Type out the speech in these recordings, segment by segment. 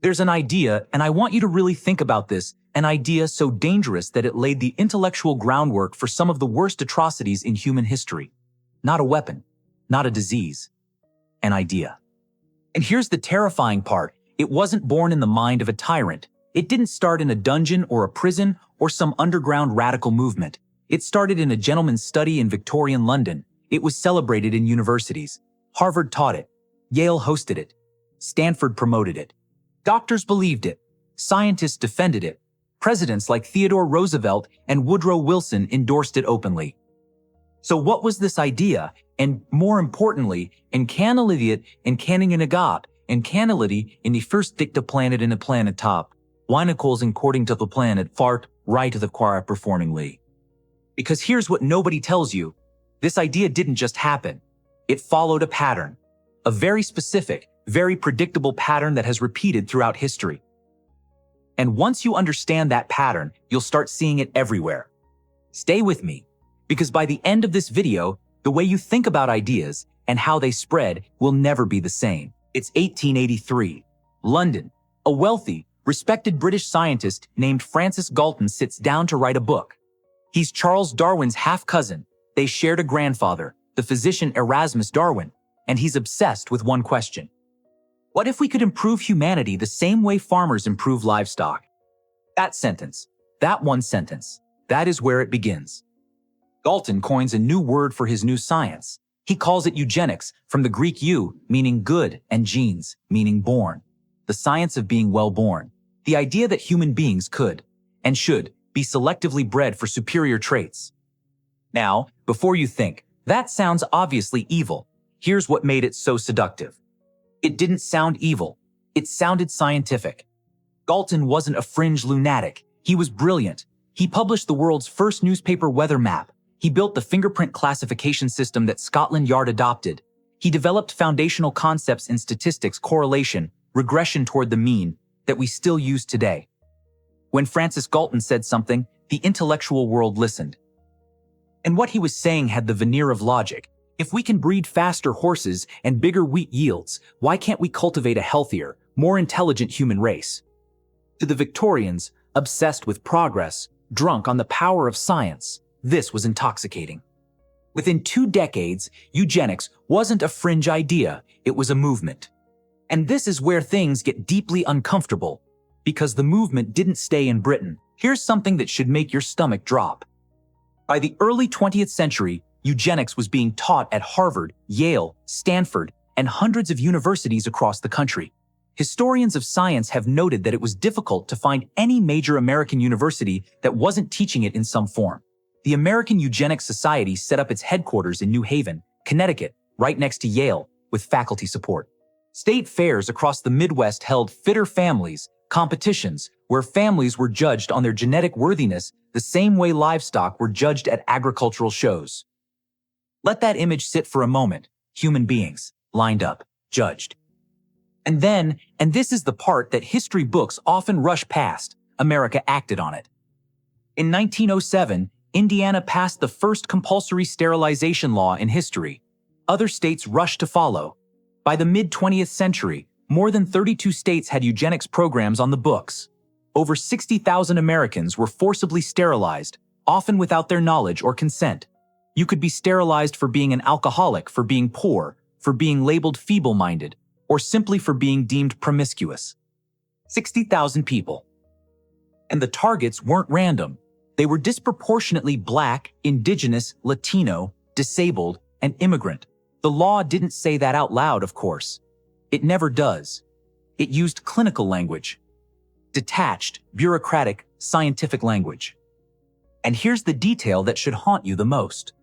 There's an idea, and I want you to really think about this, an idea so dangerous that it laid the intellectual groundwork for some of the worst atrocities in human history. Not a weapon, not a disease, an idea. And here's the terrifying part. It wasn't born in the mind of a tyrant. It didn't start in a dungeon or a prison or some underground radical movement. It started in a gentleman's study in Victorian London. It was celebrated in universities. Harvard taught it. Yale hosted it. Stanford promoted it. Doctors believed it. Scientists defended it. Presidents like Theodore Roosevelt and Woodrow Wilson endorsed it openly. So what was this idea? And more importantly, en canalidiet en canninginagab, en canality in the first dicta planet in a planet top, winacles according to the planet fart, right to the choir performingly. Because here's what nobody tells you. This idea didn't just happen. It followed a pattern. A very specific, very predictable pattern that has repeated throughout history. And once you understand that pattern, you'll start seeing it everywhere. Stay with me, because by the end of this video, the way you think about ideas and how they spread will never be the same. It's 1883. London. A wealthy, respected British scientist named Francis Galton sits down to write a book. He's Charles Darwin's half-cousin. They shared a grandfather, the physician Erasmus Darwin, and he's obsessed with one question. What if we could improve humanity the same way farmers improve livestock? That sentence, that one sentence, that is where it begins. Galton coins a new word for his new science. He calls it eugenics, from the Greek eu, meaning good, and genes, meaning born. The science of being well born. The idea that human beings could, and should, be selectively bred for superior traits. Now, before you think, that sounds obviously evil, here's what made it so seductive. It didn't sound evil. It sounded scientific. Galton wasn't a fringe lunatic. He was brilliant. He published the world's first newspaper weather map. He built the fingerprint classification system that Scotland Yard adopted. He developed foundational concepts in statistics, correlation, regression toward the mean, that we still use today. When Francis Galton said something, the intellectual world listened. And what he was saying had the veneer of logic. If we can breed faster horses and bigger wheat yields, why can't we cultivate a healthier, more intelligent human race? To the Victorians, obsessed with progress, drunk on the power of science, this was intoxicating. Within 2 decades, eugenics wasn't a fringe idea, it was a movement. And this is where things get deeply uncomfortable, because the movement didn't stay in Britain. Here's something that should make your stomach drop. By the early 20th century, eugenics was being taught at Harvard, Yale, Stanford, and hundreds of universities across the country. Historians of science have noted that it was difficult to find any major American university that wasn't teaching it in some form. The American Eugenics Society set up its headquarters in New Haven, Connecticut, right next to Yale, with faculty support. State fairs across the Midwest held fitter families, competitions, where families were judged on their genetic worthiness the same way livestock were judged at agricultural shows. Let that image sit for a moment. Human beings, lined up, judged. And then, and this is the part that history books often rush past, America acted on it. In 1907, Indiana passed the first compulsory sterilization law in history. Other states rushed to follow. By the mid-20th century, more than 32 states had eugenics programs on the books. Over 60,000 Americans were forcibly sterilized, often without their knowledge or consent. You could be sterilized for being an alcoholic, for being poor, for being labeled feeble-minded, or simply for being deemed promiscuous. 60,000 people. And the targets weren't random. They were disproportionately Black, Indigenous, Latino, disabled, and immigrant. The law didn't say that out loud, of course. It never does. It used clinical language. Detached, bureaucratic, scientific language. And here's the detail that should haunt you the most.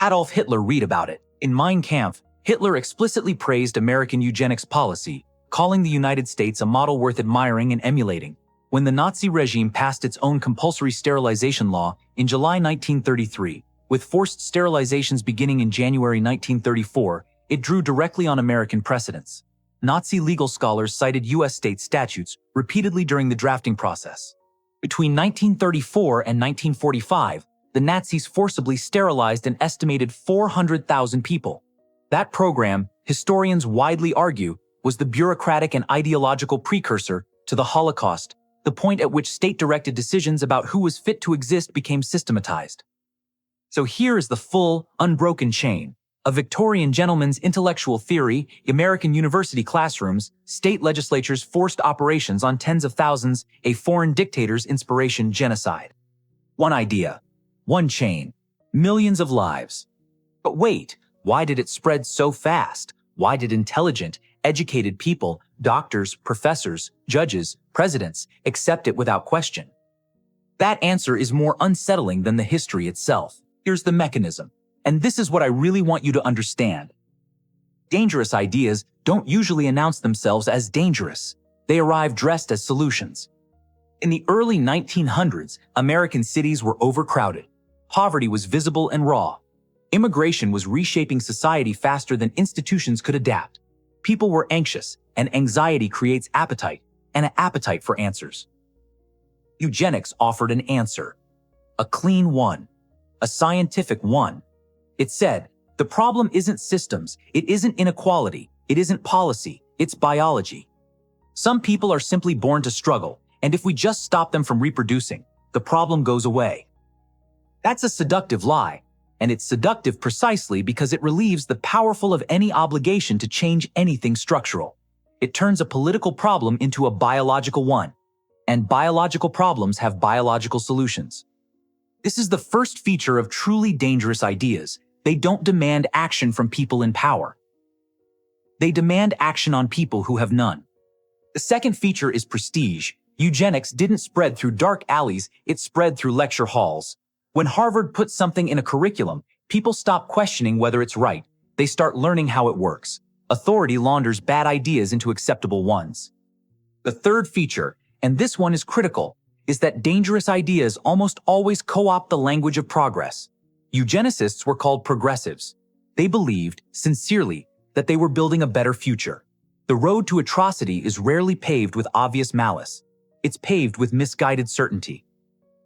Adolf Hitler, read about it. In Mein Kampf, Hitler explicitly praised American eugenics policy, calling the United States a model worth admiring and emulating. When the Nazi regime passed its own compulsory sterilization law in July 1933, with forced sterilizations beginning in January 1934, it drew directly on American precedents. Nazi legal scholars cited U.S. state statutes repeatedly during the drafting process. Between 1934 and 1945, the Nazis forcibly sterilized an estimated 400,000 people. That program, historians widely argue, was the bureaucratic and ideological precursor to the Holocaust, the point at which state-directed decisions about who was fit to exist became systematized. So here is the full, unbroken chain. A Victorian gentleman's intellectual theory, American university classrooms, state legislatures forced operations on tens of thousands, a foreign dictator's inspiration genocide. One idea, one chain, millions of lives. But wait, why did it spread so fast? Why did intelligent, educated people, doctors, professors, judges, presidents, accept it without question? That answer is more unsettling than the history itself. Here's the mechanism. And this is what I really want you to understand. Dangerous ideas don't usually announce themselves as dangerous. They arrive dressed as solutions. In the early 1900s, American cities were overcrowded. Poverty was visible and raw. Immigration was reshaping society faster than institutions could adapt. People were anxious, and anxiety creates appetite, and an appetite for answers. Eugenics offered an answer. A clean one. A scientific one. It said, the problem isn't systems, it isn't inequality, it isn't policy, it's biology. Some people are simply born to struggle, and if we just stop them from reproducing, the problem goes away. That's a seductive lie, and it's seductive precisely because it relieves the powerful of any obligation to change anything structural. It turns a political problem into a biological one, and biological problems have biological solutions. This is the first feature of truly dangerous ideas. They don't demand action from people in power. They demand action on people who have none. The second feature is prestige. Eugenics didn't spread through dark alleys, it spread through lecture halls. When Harvard puts something in a curriculum, people stop questioning whether it's right. They start learning how it works. Authority launders bad ideas into acceptable ones. The third feature, and this one is critical, is that dangerous ideas almost always co-opt the language of progress. Eugenicists were called progressives. They believed, sincerely, that they were building a better future. The road to atrocity is rarely paved with obvious malice. It's paved with misguided certainty.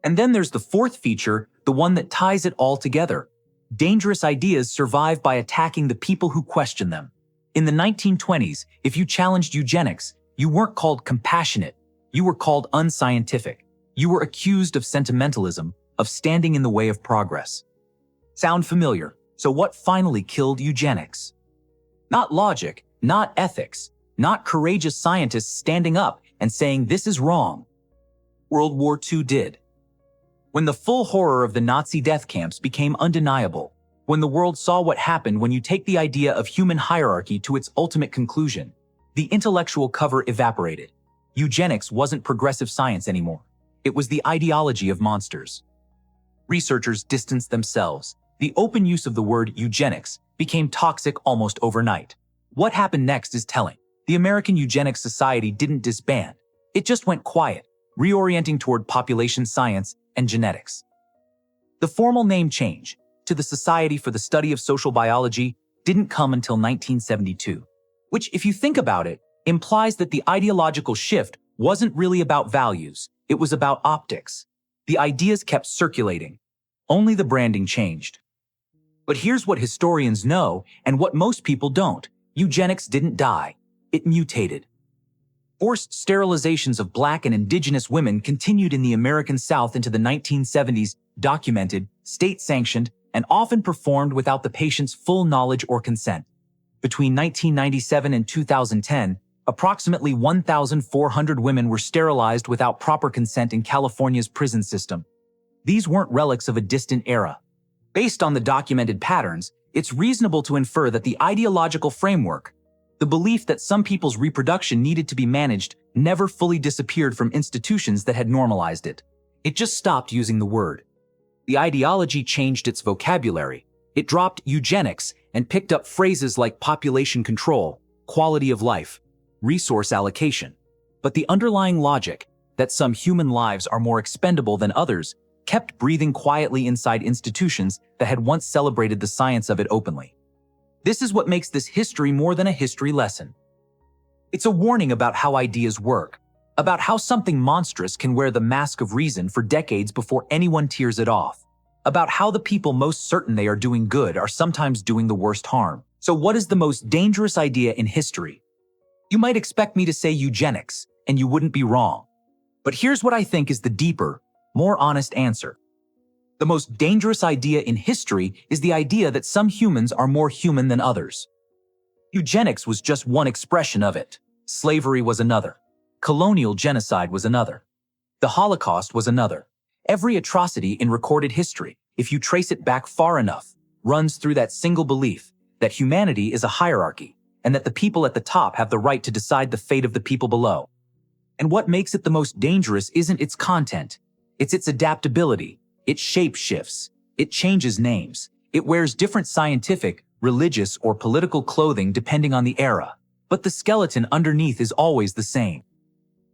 And then there's the fourth feature, the one that ties it all together. Dangerous ideas survive by attacking the people who question them. In the 1920s, if you challenged eugenics, you weren't called compassionate. You were called unscientific. You were accused of sentimentalism, of standing in the way of progress. Sound familiar? So what finally killed eugenics? Not logic, not ethics, not courageous scientists standing up and saying this is wrong. World War II did. When the full horror of the Nazi death camps became undeniable, when the world saw what happened when you take the idea of human hierarchy to its ultimate conclusion, the intellectual cover evaporated. Eugenics wasn't progressive science anymore. It was the ideology of monsters. Researchers distanced themselves. The open use of the word eugenics became toxic almost overnight. What happened next is telling. The American Eugenics Society didn't disband. It just went quiet, reorienting toward population science and genetics. The formal name change to the Society for the Study of Social Biology didn't come until 1972, which, if you think about it, implies that the ideological shift wasn't really about values, it was about optics. The ideas kept circulating. Only the branding changed. But here's what historians know and what most people don't. Eugenics didn't die. It mutated. Forced sterilizations of Black and Indigenous women continued in the American South into the 1970s, documented, state-sanctioned, and often performed without the patient's full knowledge or consent. Between 1997 and 2010, approximately 1,400 women were sterilized without proper consent in California's prison system. These weren't relics of a distant era. Based on the documented patterns, it's reasonable to infer that the ideological framework, the belief that some people's reproduction needed to be managed, never fully disappeared from institutions that had normalized it. It just stopped using the word. The ideology changed its vocabulary. It dropped eugenics and picked up phrases like population control, quality of life, resource allocation. But the underlying logic, that some human lives are more expendable than others, kept breathing quietly inside institutions that had once celebrated the science of it openly. This is what makes this history more than a history lesson. It's a warning about how ideas work, about how something monstrous can wear the mask of reason for decades before anyone tears it off, about how the people most certain they are doing good are sometimes doing the worst harm. So what is the most dangerous idea in history? You might expect me to say eugenics, and you wouldn't be wrong. But here's what I think is the deeper, more honest answer. The most dangerous idea in history is the idea that some humans are more human than others. Eugenics was just one expression of it. Slavery was another. Colonial genocide was another. The Holocaust was another. Every atrocity in recorded history, if you trace it back far enough, runs through that single belief that humanity is a hierarchy and that the people at the top have the right to decide the fate of the people below. And what makes it the most dangerous isn't its content, it's its adaptability. It shape shifts. It changes names. It wears different scientific, religious, or political clothing depending on the era. But the skeleton underneath is always the same.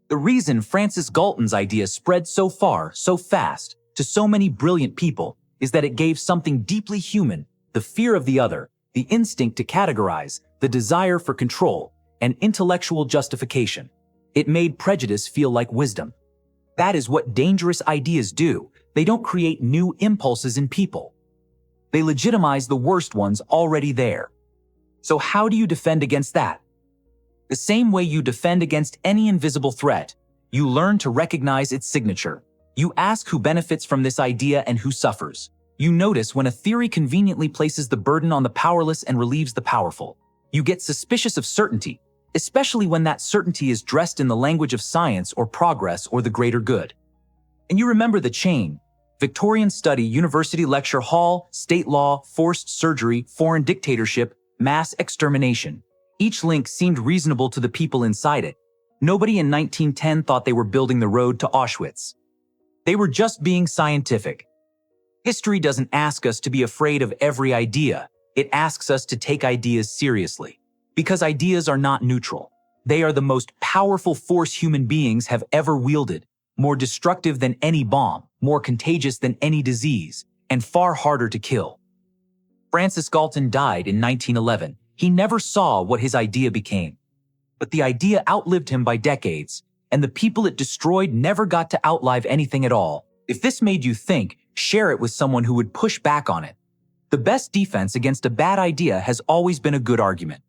The reason Francis Galton's idea spread so far, so fast, to so many brilliant people is that it gave something deeply human, the fear of the other, the instinct to categorize, the desire for control, and intellectual justification. It made prejudice feel like wisdom. That is what dangerous ideas do. They don't create new impulses in people. They legitimize the worst ones already there. So how do you defend against that? The same way you defend against any invisible threat, you learn to recognize its signature. You ask who benefits from this idea and who suffers. You notice when a theory conveniently places the burden on the powerless and relieves the powerful. You get suspicious of certainty, especially when that certainty is dressed in the language of science or progress or the greater good. And you remember the chain: Victorian study, university lecture hall, state law, forced surgery, foreign dictatorship, mass extermination. Each link seemed reasonable to the people inside it. Nobody in 1910 thought they were building the road to Auschwitz. They were just being scientific. History doesn't ask us to be afraid of every idea. It asks us to take ideas seriously. Because ideas are not neutral. They are the most powerful force human beings have ever wielded, more destructive than any bomb, more contagious than any disease, and far harder to kill. Francis Galton died in 1911. He never saw what his idea became. But the idea outlived him by decades, and the people it destroyed never got to outlive anything at all. If this made you think, share it with someone who would push back on it. The best defense against a bad idea has always been a good argument.